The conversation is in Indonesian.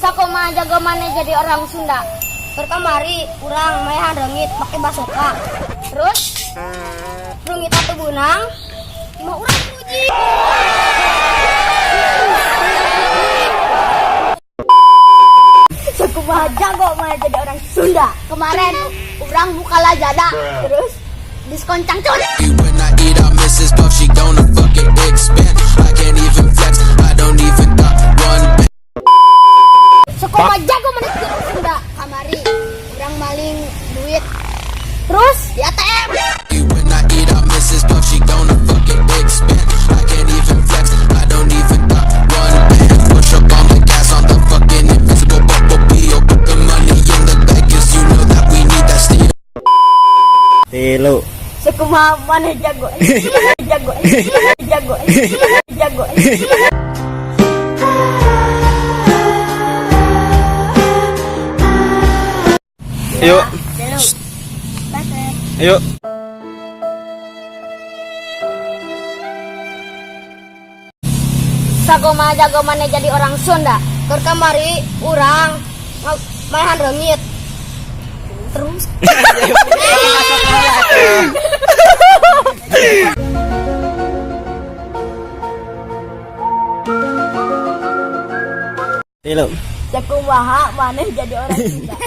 Sakoma jago mana jadi orang Sunda. Berkamari kurang mayahan rengit pakai basoka. Terus rengit atau bunang mau urang puji. Sakoma jago mana jadi orang Sunda. Kemarin urang buka Lazada. Terus diskon cangcut. When I eat out Mrs. Puff, she gonna fucking expand. I can't even flex, I don't even got one. Sakoma jago mana jadi orang Sunda. Kamari urang maling duit. Terus di ATM. When I eat out Mrs. Puff, she gonna fucking expand. I can't even flex, I don't even got one band. Push up on the gas on the fucking invisible bumblebee. Oh, put the money in the bag, 'cause you know that we need that steel. Telo. Sakoma mana jago. Jago. Jago. Jago. Ayo, ayo. Sakoma jago mana jadi orang Sunda. Kamari urang mayahan rengit. Terus Telo. Sakoma mana jadi orang Sunda.